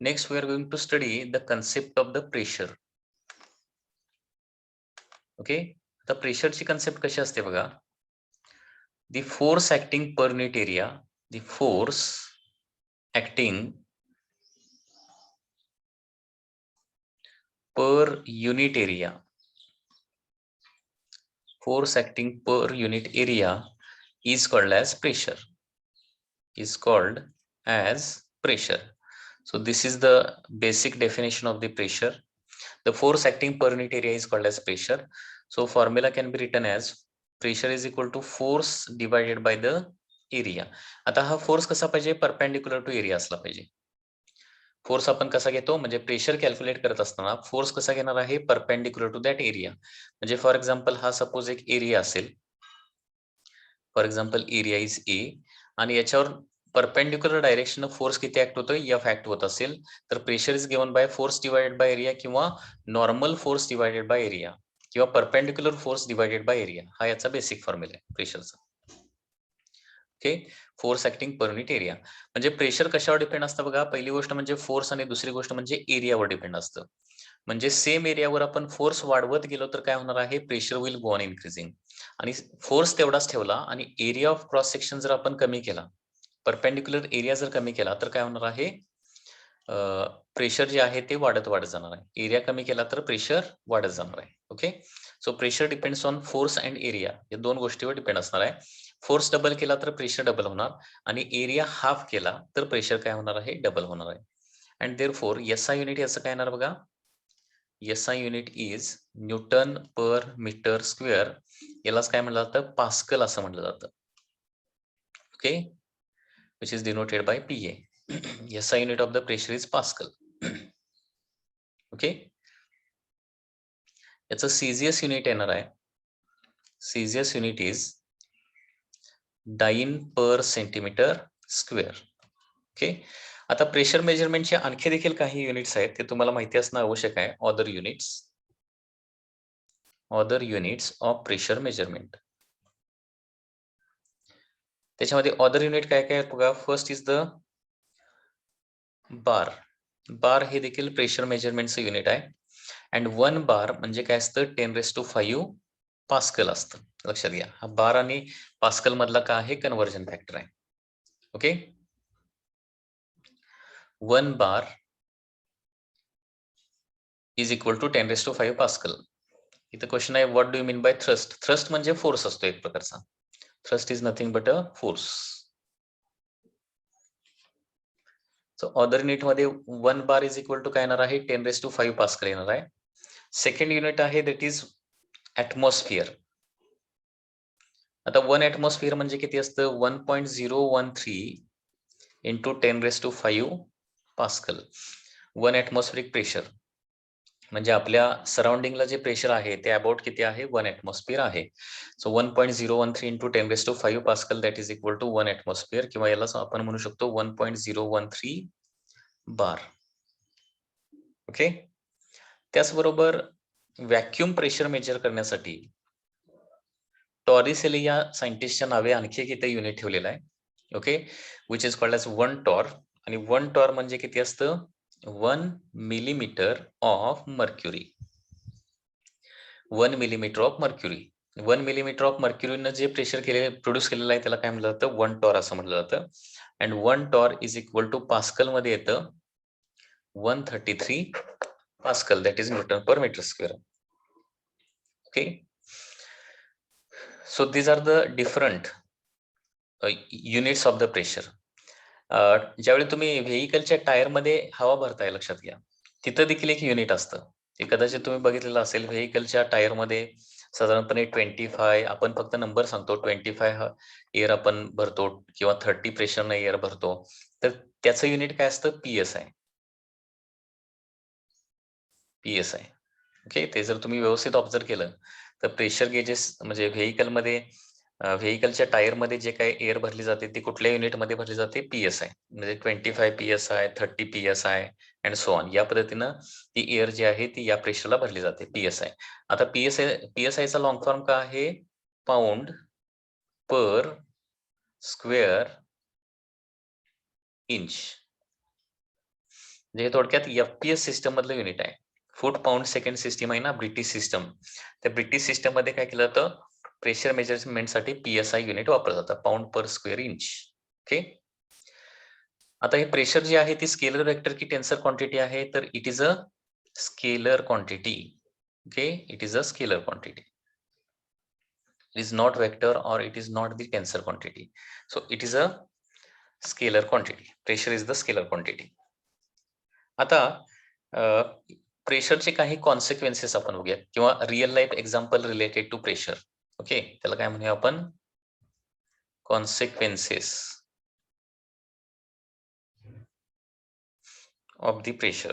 Next, we are going to study the concept of the pressure. Okay, the pressure ची concept कशी असते बघा. The force acting per unit area, the force acting per unit area, force acting per unit area is called as pressure. Is called as pressure. So this is the basic definition of the pressure. The force acting per unit area is called as pressure. So formula can be written as pressure is equal to force divided by the area. आता हा force कसा पाहिजे, perpendicular to area असला पाहिजे. Force आपण कसा घेतो म्हणजे प्रेशर कॅल्क्युलेट करत असताना फोर्स कसा घेणार आहे, परपेंडिक्युलर टू दॅट एरिया. म्हणजे फॉर एक्झाम्पल हा सपोज एक एरिया असेल, for example area is A, आणि याच्यावर परपेंडिक्युलर डायरेक्शन फोर्स किती ऍक्ट होतोय, एफ ऍक्ट होत असेल तर pressure is given by force divided by area किंवा normal force divided by area किंवा perpendicular force divided by area. हा याचा बेसिक फॉर्म्युला आहे प्रेशरचा. Okay, force acting per unit area. म्हणजे प्रेशर कशावर डिपेंड असतं बघा. पहिली गोष्ट म्हणजे फोर्स आणि दुसरी गोष्ट म्हणजे एरियावर डिपेंड असतं. म्हणजे सेम एरियावर आपण फोर्स वाढवत गेलो तर काय होणार आहे, pressure will go on increasing. आणि फोर्स तेवढाच ठेवला आणि एरिया ऑफ क्रॉस सेक्शन जर आपण कमी केला, परपेंडिक्युलर एरिया जर कमी केला तर काय होणार आहे, प्रेशर जे आहे ते वाढत जाणार आहे. एरिया कमी केला तर प्रेशर वाढत जाणार आहे. Okay, so pressure depends on force and area, या दोन गोष्टीवर डिपेंड असणार आहे. फोर्स डबल केला तर प्रेशर डबल होणार आणि एरिया हाफ केला तर प्रेशर काय होणार आहे, डबल होणार आहे. अँड देअरफॉर एसआय युनिट याचं काय येणार बघा. SI unit is newton per metre square. यालाच काय म्हटलं जातं, पास्कल असं म्हटलं जातं. Okay, which is denoted by PA. SI unit of the pressure is Pascal. Okay, याचं CGS युनिट येणार आहे. CGS unit is dyne per centimetre square. Okay, आता प्रेशर मेजरमेंटचे आणखी देखील काही युनिट्स आहेत, ते तुम्हाला माहिती असणं आवश्यक आहे. Other units of pressure measurement. त्याच्यामध्ये अदर युनिट काय काय बघा. First is the bar. Bar हे देखील प्रेशर मेजरमेंटचं युनिट आहे. अँड 1 बार म्हणजे काय असतं, 10⁵ पास्कल असतं. लक्षात घ्या, हा बार आणि पास्कल मधला काय आहे, कन्व्हर्जन फॅक्टर आहे. Okay, 1 bar is equal to 10⁵ Pascal. इथं क्वेश्चन आहे, what do you mean by thrust. Thrust म्हणजे फोर्स असतो एक प्रकारचा. Thrust is nothing but a force. So other unit मध्ये 1 बार इज इक्वल टू काय येणार आहे, 10⁵ पास्कल येणार आहे. सेकंड युनिट आहे दॅट इज ऍटमॉस्फिअर. आता 1 ऍटमॉस्फिअर म्हणजे किती असतं, 1.013 इंटू 10⁵ पास्कल. 1 ऍटमॉस्फिरिक प्रेशर म्हणजे आपल्या सराउंडिंगला जे प्रेशर आहे ते अबाउट किती आहे, 1 ऍटमॉस्फिअर आहे. So 1.013 into 10⁵ Pascal that is equal to 1 atmosphere किंवा याला आपण म्हणू शकतो 1.013 बार. ओके, त्याचबरोबर व्हॅक्युम प्रेशर मेजर करण्यासाठी टॉरिसेली या सायंटिस्टच्या नावे आणखी एक इथे युनिट ठेवलेलं आहे. Okay, which is called as 1 torr. आणि 1 टॉर म्हणजे किती असतं, 1 millimetre of mercury. 1 millimetre of mercury. 1 millimetre of मर्क्युरीनं जे प्रेशर प्रोड्यूस केलेलं आहे त्याला काय म्हटलं जातं, 1 टॉर असं म्हटलं जातं. And 1 torr is equal to Pascal मध्ये येतं 133 Pascal, that is newton per metre square. Okay, so these are the different units of the pressure. ज्यावेळी तुम्ही व्हेकलच्या टायर मध्ये हवा भरताय, लक्षात घ्या, तिथं देखील एक युनिट असतं. ते कदाचित तुम्ही बघितलेलं असेल. व्हेकलच्या टायर मध्ये साधारणपणे 25, आपण फक्त नंबर सांगतो, 25 एअर आपण भरतो किंवा 30 प्रेशरनं एअर भरतो. तर त्याचं युनिट काय असतं, PSI. PSI. ओके, ते जर तुम्ही व्यवस्थित ऑब्झर्व केलं तर प्रेशर गेजेस म्हणजे व्हेकलच्या टायर मध्ये जे काही एअर भरली जाते ती कुठल्या युनिट मध्ये भरली जाते, PSI. म्हणजे 25 PSI, 30 PSI and so on. या पद्धतीनं ती एअर जी आहे ती या प्रेशरला भरली जाते, PSI. आता PSI चा लॉंग फॉर्म काय आहे, पाऊंड पर स्क्वेअर इंच. म्हणजे थोडक्यात FPS सिस्टम मधलं युनिट आहे. फूट पाऊंड सेकंड सिस्टम आहे ना ब्रिटिश सिस्टम. त्या ब्रिटिश सिस्टम मध्ये काय केलं जातं, प्रेशर मेजरमेंट साठी PSI युनिट वापरलं जातं, pound per square inch. Okay. आता हे प्रेशर जे आहे ती स्केलर वेक्टर की टेन्सर क्वांटिटी आहे, तर it is a scalar quantity. Okay, it is a scalar quantity. It is not vector or it is not the tensor quantity. So it is a scalar quantity. Pressure is the scalar quantity. आता प्रेशरचे काही consequences आपण बघूया किंवा real life example related to pressure. Okay, त्याला काय म्हणूया आपण, consequences of the pressure.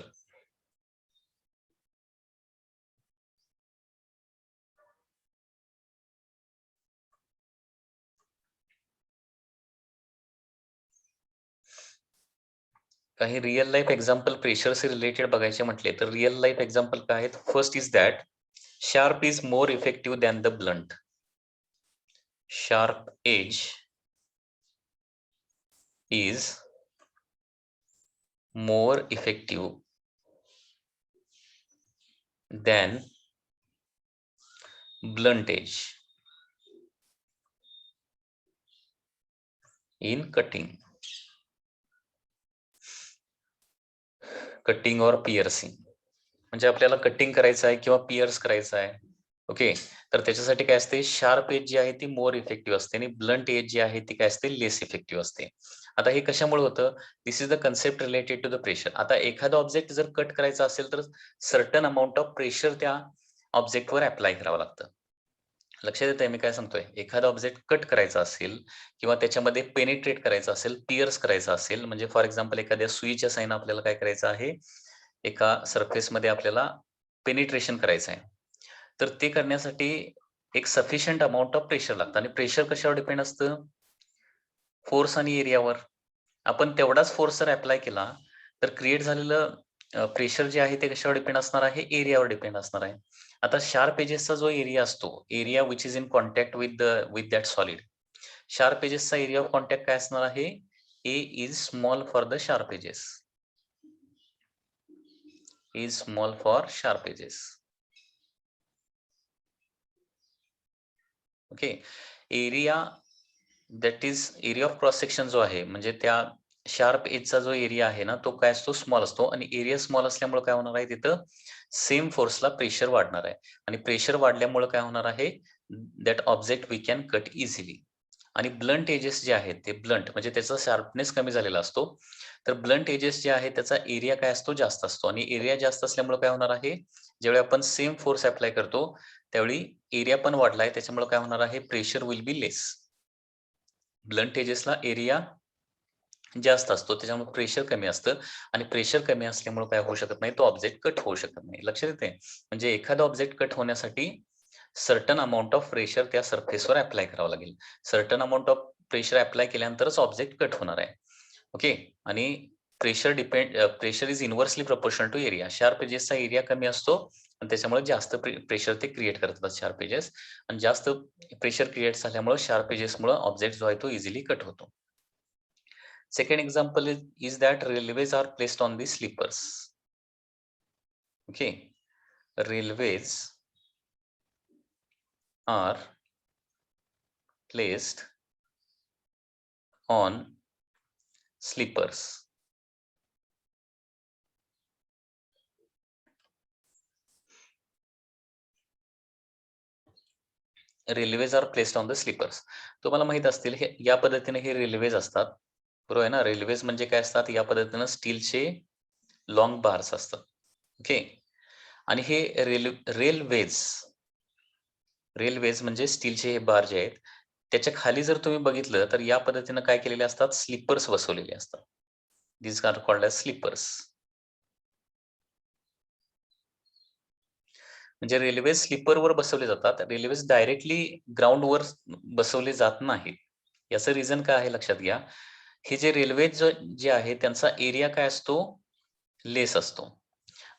काही रिअल लाईफ एक्झाम्पल प्रेशर से रिलेटेड बघायचे म्हटले तर रिअल लाईफ एक्झाम्पल काय आहेत. First is that sharp is more effective than the blunt. Sharp edge is more effective than blunt edge in cutting or piercing. म्हणजे आपल्याला cutting करायचं आहे किंवा पिअर्स करायचं आहे. ओके, तर त्याच्यासाठी काय असते, शार्प एज जी आहे ती मोर इफेक्टिव्ह असते आणि ब्लंट एज जी आहे ती काय असते, लेस इफेक्टिव्ह असते. आता हे कशामुळे होतं, this is the concept related to the pressure. आता एखादा ऑब्जेक्ट जर कट करायचा असेल तर सर्टन अमाऊंट ऑफ प्रेशर त्या ऑब्जेक्टवर अप्लाय करावं लागतं. लक्षात येतंय मी काय सांगतोय, एखादा ऑब्जेक्ट कट करायचा असेल किंवा त्याच्यामध्ये पेनिट्रेट करायचं असेल, पिअर्स करायचं असेल, म्हणजे फॉर एक्झाम्पल एखाद्या सुईच्या साइन आपल्याला काय करायचं आहे, एका सरफेस मध्ये आपल्याला पेनिट्रेशन करायचं आहे, तर ते करण्यासाठी एक सफिशियंट अमाऊंट ऑफ प्रेशर लागतं. आणि प्रेशर कशावर डिपेंड असतं, फोर्स आणि एरियावर. आपण तेवढाच फोर्स जर अप्लाय केला तर क्रिएट झालेलं प्रेशर जे आहे ते कशावर डिपेंड असणार आहे, एरियावर डिपेंड असणार आहे. आता शार्प एजेसचा जो एरिया असतो, area which is in contact with that solid, sharp एजेसचा एरिया ऑफ कॉन्टॅक्ट काय असणार आहे, A is small for the sharp edges, is small for sharp edges. Okay, area that is area of cross section जो आहे, म्हणजे त्या sharp एजचा जो area आहे ना, तो काय असतो, स्मॉल असतो. आणि एरिया स्मॉल असल्यामुळे काय होणार आहे, तिथं सेम फोर्सला प्रेशर वाढणार आहे. आणि प्रेशर वाढल्यामुळे काय होणार आहे, that object we can cut easily. आणि ब्लंट एजेस जे आहेत ते ब्लंट म्हणजे त्याचा शार्पनेस कमी झालेला असतो, तर ब्लंट एजेस जे आहे त्याचा एरिया काय असतो, जास्त असतो. आणि एरिया जास्त असल्यामुळे काय होणार आहे, ज्यावेळी आपण सेम फोर्स अप्लाय करतो त्यावेळी एरिया पण वाढलाय, त्याच्यामुळे काय होणार आहे, pressure will be less. Blunt एजेसला एरिया जास्त असतो, त्याच्यामुळे प्रेशर कमी असतं. आणि प्रेशर कमी असल्यामुळे काय होऊ शकत नाही, तो ऑब्जेक्ट कट होऊ शकत नाही. लक्षात येते, म्हणजे एखादा ऑब्जेक्ट कट होण्यासाठी सर्टन अमाऊंट ऑफ प्रेशर त्या सरफेसवर अप्लाय करावं लागेल. Certain amount of pressure apply केल्यानंतरच ऑब्जेक्ट कट होणार आहे. ओके, आणि pressure is inversely proportional to area. Sharp एजेसचा एरिया कमी असतो आणि त्याच्यामुळे जास्त प्रेशर ते क्रिएट करतात शार्प एजेस. आणि जास्त प्रेशर क्रिएट झाल्यामुळे शार्प एजेसमुळे ऑब्जेक्ट जो आहे तो इझिली कट होतो. Second example is that railways are placed on the sleepers. Okay, railways are placed on sleepers. Railways are placed on the sleepers. तुम्हाला माहित असतील हे या पद्धतीने हे रेल्वेज असतात, बरोबर आहे ना. रेल्वेज म्हणजे काय असतात, या पद्धतीने स्टीलचे लॉंग बार्स असतात. ओके, आणि हे रेल्वेज म्हणजे स्टीलचे हे बार जे आहेत त्याच्या खाली जर तुम्ही बघितलं तर या पद्धतीने काय केलेले असतात, स्लीपर्स बसवलेले असतात. These are called as sleepers. म्हणजे रेल्वे स्लीपरवर बसवले जातात. रेल्वेज डायरेक्टली ग्राउंडवर बसवले जात नाहीत. याचं रिझन काय आहे लक्षात घ्या. हे जे रेल्वेज जे आहे त्यांचा एरिया काय असतो, लेस असतो.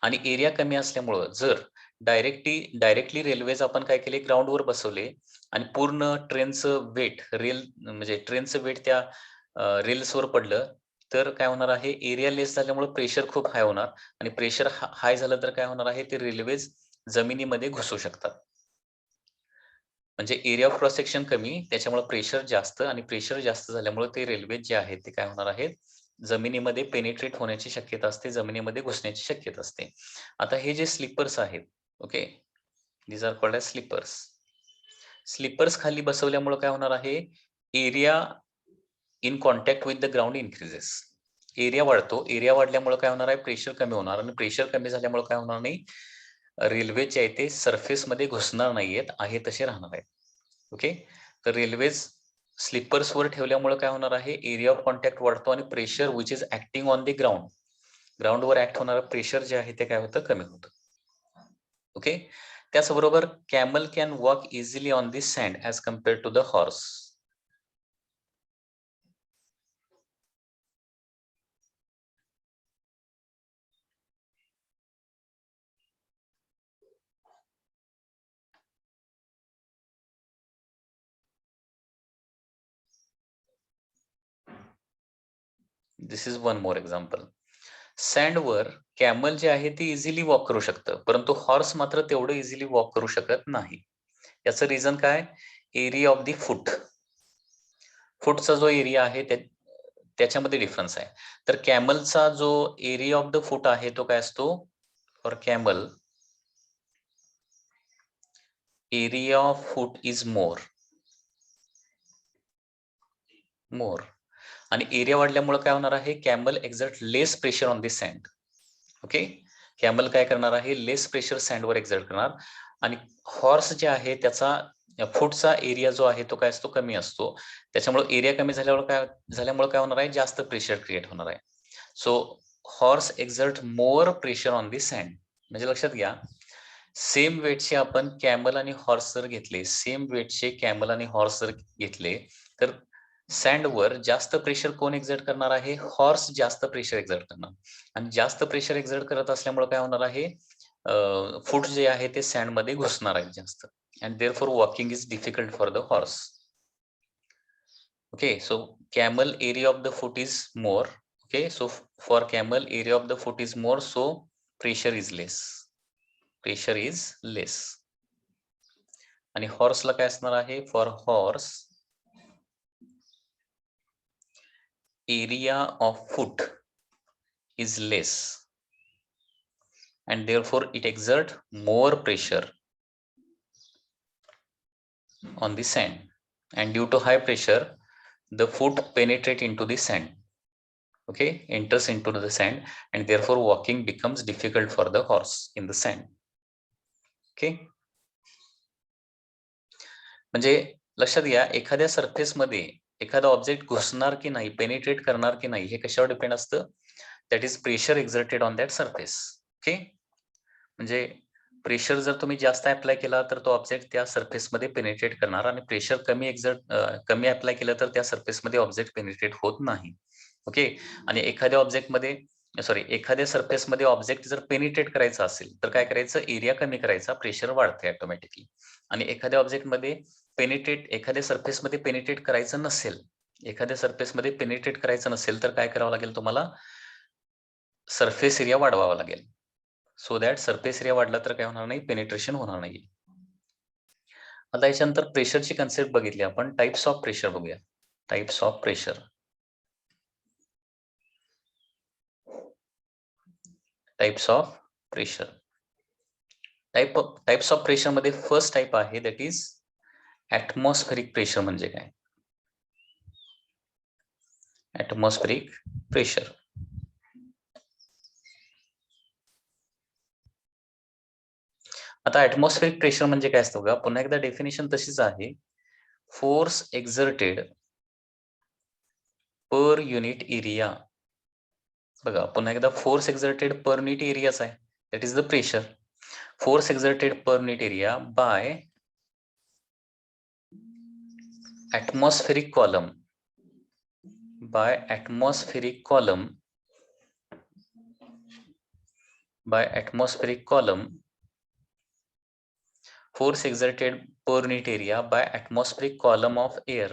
आणि एरिया कमी असल्यामुळं जर डायरेक्टली रेल्वेज आपण काय केले, ग्राउंडवर बसवले आणि पूर्ण ट्रेनचं वेट म्हणजे ट्रेनचं वेट त्या रेल्सवर पडलं तर काय होणार आहे, एरिया लेस झाल्यामुळे प्रेशर खूप हाय होणार आणि प्रेशर हाय झालं तर काय होणार आहे, ते रेल्वेज जमिनीमध्ये घुसू शकतात. म्हणजे एरिया ऑफ क्रॉस सेक्शन कमी, त्याच्यामुळे प्रेशर जास्त आणि प्रेशर जास्त झाल्यामुळे ते रेल्वे जे आहेत ते काय होणार आहेत, जमिनीमध्ये पेनिट्रेट होण्याची शक्यता असते, जमिनीमध्ये घुसण्याची शक्यता असते. आता हे जे स्लीपर्स आहेत, okay, these are called as sleepers. Sleepers खाली बसवल्यामुळे काय होणार आहे, area in contact with the ground increases. Area वाढतो, एरिया वाढल्यामुळे काय होणार आहे, प्रेशर कमी होणार आणि प्रेशर कमी झाल्यामुळे काय होणार नाही, रेल्वे जे आहे ते सरफेस मध्ये घुसणार नाहीयेत, आहे तसे राहणार आहेत. ओके, तर रेल्वेज स्लीपर्स वर ठेवल्यामुळे काय होणार आहे, एरिया ऑफ कॉन्टॅक्ट वाढतो आणि pressure which is acting on the ground, ग्राउंडवर ऍक्ट होणारं प्रेशर जे आहे ते काय होतं, कमी होतं. ओके, त्याचबरोबर camel can walk easily on this sand as compared to the horse. This is one more example. सँडवर कॅमल जे आहे ते इझिली वॉक करू शकतं, परंतु हॉर्स मात्र तेवढं इझिली वॉक करू शकत नाही. याचं रिझन काय, एरिया ऑफ द फूट, फूटचा जो एरिया आहे त्याच्यामध्ये डिफरन्स आहे. तर कॅमलचा जो एरिया ऑफ द फूट आहे तो काय असतो, for camel area of foot is more आणि एरिया वाढल्यामुळे काय होणार आहे, camel exert less pressure on this sand. Okay, camel काय करणार आहे, लेस प्रेशर सँडवर एक्झर्ट करणार आणि हॉर्स जे आहे त्याचा फूटचा एरिया जो आहे तो काय असतो, कमी असतो. त्याच्यामुळे एरिया कमी झाल्यामुळे काय होणार आहे, जास्त प्रेशर क्रिएट होणार आहे. So horse exert more pressure on the sand. म्हणजे लक्षात घ्या, सेम वेटचे आपण कॅमल आणि हॉर्स जर घेतले, सेम वेटचे कॅमल आणि हॉर्स जर घेतले, तर सँडवर जास्त प्रेशर कोण एक्झर्ट करणार आहे, हॉर्स जास्त प्रेशर एक्झर्ट करणार आणि जास्त प्रेशर एक्झर्ट करत असल्यामुळे काय होणार आहे, फूट जे आहे ते सँड मध्ये घुसणार आहे जास्त and therefore walking is difficult for the horse. Okay, so camel area of the foot is more. Okay, so for camel area of the foot is more, so pressure is less, pressure is less. आणि हॉर्सला काय असणार आहे, for horse area of foot is less and therefore it exert more pressure on the sand, and due to high pressure the foot penetrate into the sand. Okay, enters into the sand and therefore walking becomes difficult for the horse in the sand. Okay, म्हणजे लक्षात घ्या, एखाद्या surface मध्ये एखादा object घुसणार की नाही, penetrate करणार की नाही, हे कशावर डिपेंड असतं, that is pressure exerted on that surface. Okay, म्हणजे प्रेशर जर तुम्ही जास्त अप्लाय केला तर तो ऑब्जेक्ट त्या सरफेस मध्ये पेनिट्रेट करणार आणि प्रेशर कमी अप्लाय केलं तर त्या सरफेस मध्ये ऑब्जेक्ट पेनिट्रेट होत नाही. ओके, आणि एखाद्या सरफेस मध्ये ऑब्जेक्ट जर पेनिट्रेट करायचा असेल तर काय करायचं, एरिया कमी करायचा, प्रेशर वाढते ऑटोमॅटिकली. आणि एखाद्या ऑब्जेक्ट मध्ये एखाद्या सरफेस मध्ये पेनिट्रेट करायचं नसेल, एखाद्या सरफेस मध्ये पेनिट्रेट करायचं नसेल तर काय करावं लागेल, तुम्हाला सरफेस एरिया वाढवावा लागेल. सो दॅट सरफेस एरिया वाढला तर काय होणार नाही, पेनिट्रेशन होणार नाही. आता याच्यानंतर प्रेशरची कन्सेप्ट बघितली आपण, टाइप्स ऑफ प्रेशर बघूया. Types of pressure, types of pressure. Types of pressure मध्ये फर्स्ट टाइप आहे दॅट इज ऍटमॉस्फेरिक प्रेशर. म्हणजे काय, ऍटमॉस्फेरिक प्रेशर. आता ऍटमॉस्फेरिक प्रेशर म्हणजे काय असतं बघा, पुन्हा एकदा डेफिनेशन तशीच आहे, force exerted per unit area. बघा पुन्हा एकदा, फोर्स एक्झर्टेड पर युनिट एरियाच आहे, that is the pressure. Force exerted per unit area bye atmospheric column, by atmospheric column, force exerted per unit area by atmospheric column of air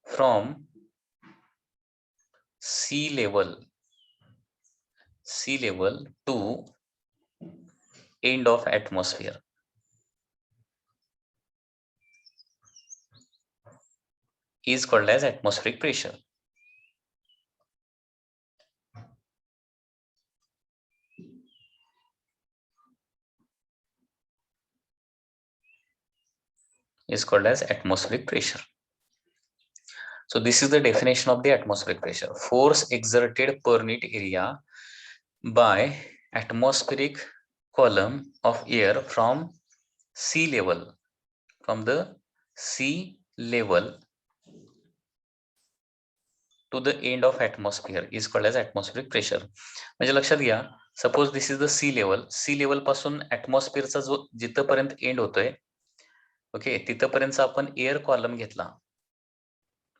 from sea level to end of atmosphere is called as atmospheric pressure. Is called as atmospheric pressure. So this is the definition of the atmospheric pressure. Force exerted per unit area by atmospheric column of air from sea level, from the sea level to the end of atmosphere is called as atmospheric pressure. म्हणजे लक्षात घ्या, suppose this is the sea level पासून atmosphere जो जिथपर्यंत end होतोय, okay, तिथपर्यंत आपण air column घेतला,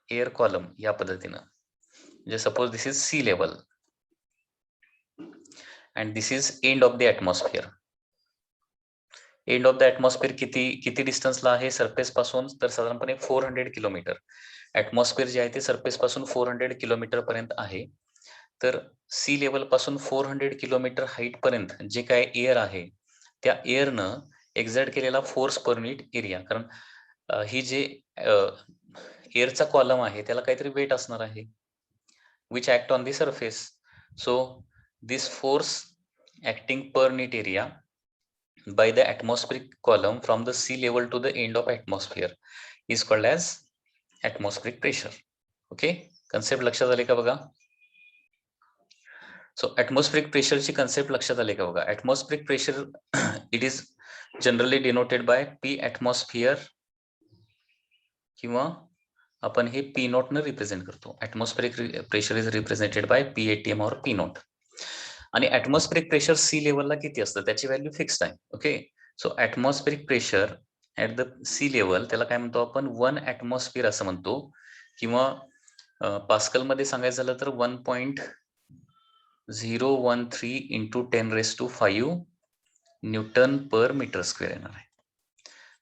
एअर कॉलम या पद्धतीनं, म्हणजे suppose this is sea level and this is end of the atmosphere. End of the atmosphere किती डिस्टन्सला आहे सरफेस पासून, तर साधारणपणे 400 किलोमीटर. ॲटमॉस्फिअर जे आहे ते सरफेस पासून 400 किलोमीटर पर्यंत आहे. तर सी लेवल पासून 400 किलोमीटर हाईट पर्यंत जे काय एअर आहे, त्या एअरनं एक्झर्ट केलेला फोर्स पर युनिट एरिया, कारण ही जे एअरचा कॉलम आहे त्याला काहीतरी वेट असणार आहे, which act on the surface. So this force acting per unit area by the atmospheric column from the sea level to the end of atmosphere is called as atmospheric pressure. Okay, concept लक्षात आले का बघा. So atmospheric pressure ची concept लक्षात आले का बघा. Atmospheric pressure it is generally denoted by P atmosphere किंवा आपण हे P नॉट न रिप्रेझेंट करतो. Atmospheric pressure is represented by PATM और P नॉट. आणि ॲटमॉस्फेरिक प्रेशर सी लेवलला किती असतं त्याची व्हॅल्यू फिक्स्ड आहे. Okay, so atmospheric pressure at the sea level त्याला काय म्हणतो आपण, 1 ॲटमॉस्फिअर असं म्हणतो, किंवा पास्कल मध्ये सांगायचं झालं तर 1.013 into 10⁵ newton per metre square येणार आहे.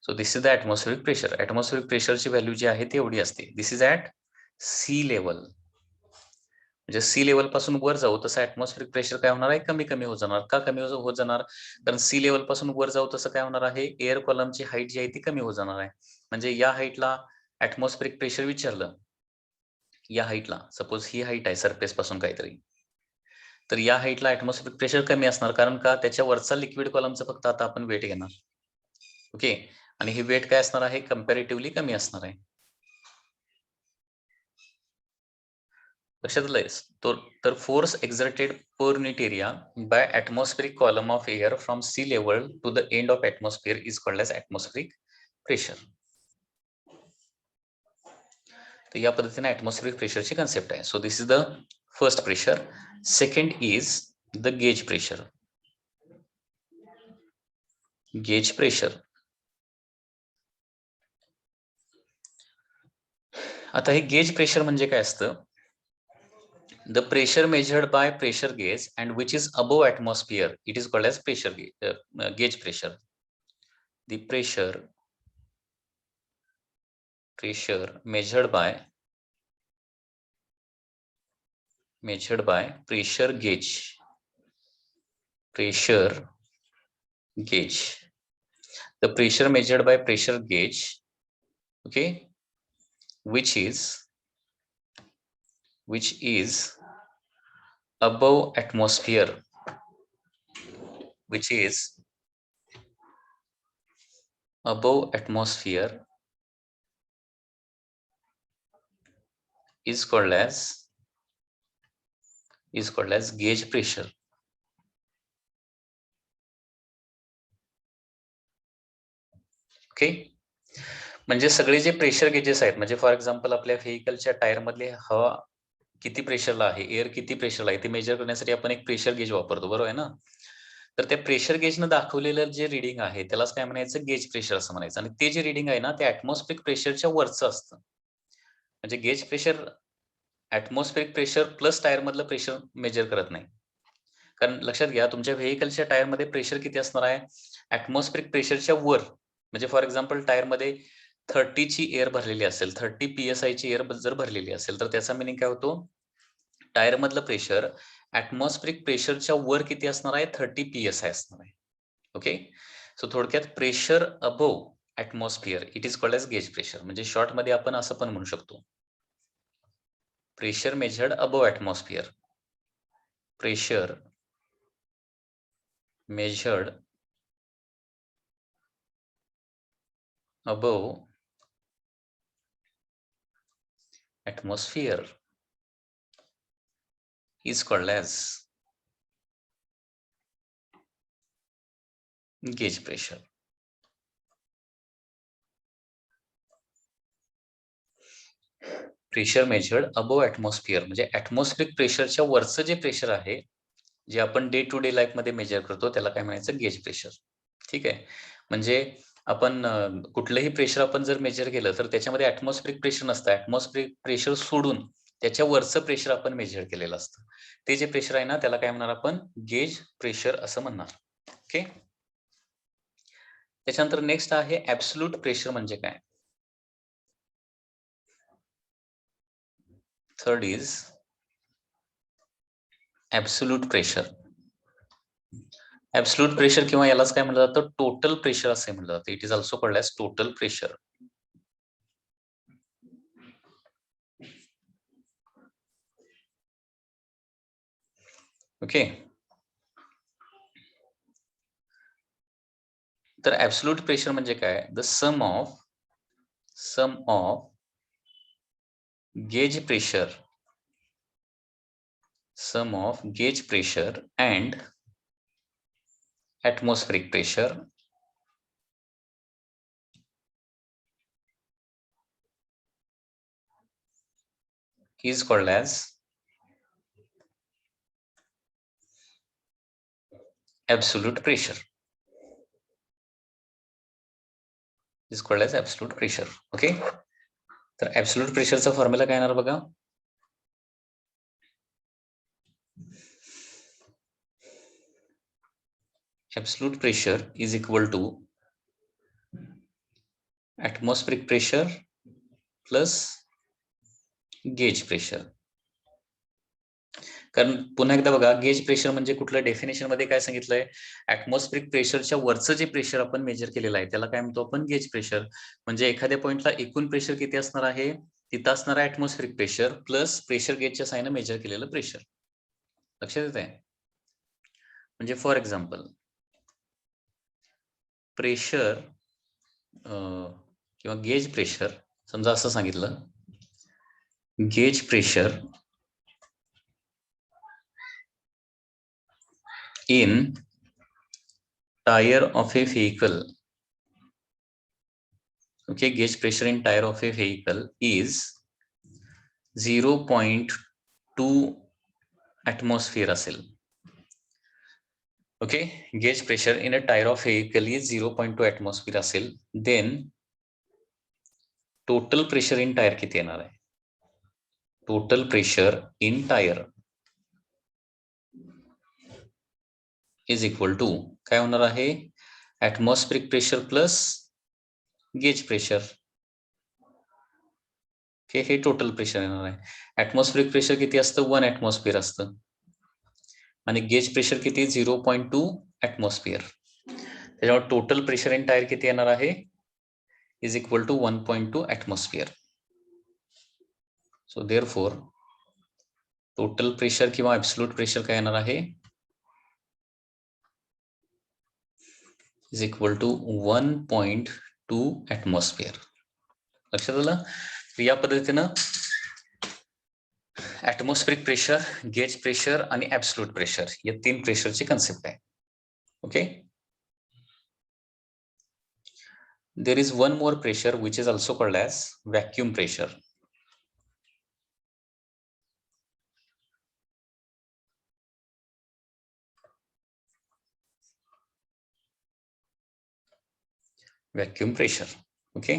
So this is the atmospheric pressure. Atmospheric प्रेशरची व्हॅल्यू जी आहे ती एवढी असते. This is at sea level. म्हणजे सी लेवल पासून वर जाऊ तसं ॲटमॉस्फेरिक प्रेशर काय होणार आहे, कमी कमी होत जाणार. का कमी होत जाणार, कारण सी लेवल पासून वर जाऊ तसं काय होणार आहे, एअर कॉलमची हाईट जी आहे ती कमी होत जाणार आहे. म्हणजे या हाईटला ॲटमॉस्फेरिक प्रेशर विचारलं, या हाईटला सपोज ही हाईट आहे सरफेस पासून काहीतरी, तर या हाईटला ॲटमॉस्फेरिक प्रेशर कमी असणार, कारण का त्याच्या वरचा लिक्विड कॉलमचं फक्त आता आपण वेट घेणार. ओके, आणि हे वेट काय असणार आहे, कम्पॅरेटिव्हली कमी असणार आहे. लक्षात आलंय. तर force exerted per unit area by atmospheric column of air from sea level to the end of atmosphere is called as atmospheric pressure. तर या पद्धतीने ॲटमॉस्फेरिक प्रेशरची कन्सेप्ट आहे. So this is the first pressure. Second is the gauge pressure. Gauge pressure. आता हे gauge pressure म्हणजे काय असतं, the pressure measured by pressure gauge and which is above atmosphere, it is called as pressure gauge pressure. The pressure measured by pressure gauge, the pressure measured by pressure gauge, okay, which is above atmosphere, is called as gauge pressure. Okay, म्हणजे सगळे जे pressure gauges आहेत, म्हणजे for example आपल्या व्हेकलच्या tyre मधले हवा किती प्रेशरला आहे, एअर किती प्रेशरला आहे, ते मेजर करण्यासाठी आपण एक प्रेशर गेज वापरतो, बरोबर आहे ना. तर त्या प्रेशर गेजनं दाखवलेलं जे रिडिंग आहे त्यालाच काय म्हणायचं, गेज प्रेशर असं म्हणायचं. आणि ते जे रिडिंग आहे ना ते ॲटमॉस्फेरिक प्रेशरच्या वरचं असतं. म्हणजे gauge pressure atmospheric pressure plus tyre मधलं प्रेशर मेजर करत नाही. कारण लक्षात घ्या, तुमच्या व्हेकलच्या टायर मध्ये प्रेशर किती असणार आहे, ॲटमॉस्फेरिक प्रेशरच्या वर. म्हणजे फॉर एक्झाम्पल टायर मध्ये 30 ची एअर भरलेली असेल, 30 PSI ची एअर जर भरलेली असेल, तर त्याचा मिनिंग काय होतो, टायर मधलं प्रेशर ऍटमॉस्फेरिक प्रेशरच्या वर किती असणार आहे? 30 PSI असणार आहे. ओके, सो थोडक्यात pressure above atmosphere it is called as gauge pressure. म्हणजे शॉर्ट मध्ये आपण असं पण म्हणू शकतो, प्रेशर मेजर्ड अबोव्ह ऍटमॉस्फिअर. प्रेशर measured above atmosphere is called as gauge pressure. Pressure measured above atmosphere म्हणजे ऍटमॉस्फेरिक प्रेशरच्या वरचं जे प्रेशर आहे, जे आपण डे टू डे लाईफ मध्ये मेजर करतो, त्याला काय म्हणायचं? Gauge pressure. ठीक आहे, म्हणजे आपण कुठलंही प्रेशर आपण जर मेजर केलं तर त्याच्यामध्ये ऍटमॉस्फेरिक प्रेशर नसतं. ऍटमॉस्फेरिक प्रेशर सोडून त्याच्या वरचं प्रेशर आपण मेजर केलेलं असतं. ते जे प्रेशर आहे ना, त्याला काय म्हणणार आपण? गेज प्रेशर असं म्हणणार. ओके, त्याच्यानंतर नेक्स्ट आहे ऍब्सोल्यूट प्रेशर म्हणजे काय? Third is absolute pressure. Absolute pressure किंवा यालाच काय म्हटलं जातं? टोटल प्रेशर असे म्हटलं जातं. It is also called as total pressure. Okay, तर ऍब्सोल्यूट प्रेशर म्हणजे काय? The sum of gauge pressure, sum of gauge pressure and atmospheric pressure is called as absolute pressure. Is called as absolute pressure. Okay, तर absolute pressure चा formula काय येणार बघा? Absolute pressure is equal to atmospheric pressure plus gauge pressure. कारण पुन्हा एकदा बघा, gauge pressure म्हणजे कुठलं? डेफिनेशन मध्ये काय सांगितलंय? ऍटमॉस्फेरिक प्रेशरच्या वरचं जे प्रेशर आपण मेजर केलेलं आहे त्याला काय म्हणतो आपण? Gauge pressure. म्हणजे एखाद्या पॉइंटला एकूण प्रेशर किती असणार आहे? तिथं असणार आहे ऍटमॉस्फेरिक प्रेशर प्लस प्रेशर गेजच्या साहाय्याने मेजर केलेलं प्रेशर. लक्षात येत आहे? म्हणजे फॉर एक्झाम्पल प्रेशर किंवा गेज प्रेशर, समजा असं सांगितलं, gauge pressure in tire of a vehicle. Okay, gauge pressure in tire of a vehicle is 0.2 atmosphere असेल. Okay, gauge pressure in a tire of vehicle is 0.2 atmosphere असेल. Then total pressure in tire किती येणार आहे? Total pressure in tire is equal to काय होणार आहे? Atmospheric pressure plus gauge pressure. हे total pressure येणार आहे. ऍटमॉस्फेरिक प्रेशर किती असतं? 1 ऍटमॉस्फिअर असतं. आणि गेज प्रेशर किती? 0.2 ऍटमॉस्फिअर. त्याच्यामुळे टोटल प्रेशर इन टायर किती येणार आहे? Is equal to 1.2 atmosphere. So therefore total pressure किंवा ऍब्सोल्यूट प्रेशर काय येणार आहे? Is equal to 1.2 atmosphere. लक्षात आलं? या पद्धतीनं ऍटमॉस्फेरिक प्रेशर, गेज प्रेशर आणि ऍब्सोल्यूट प्रेशर या 3 प्रेशरची कन्सेप्ट आहे. Okay, there is one more pressure which is also called as vacuum pressure. Vacuum pressure. Okay,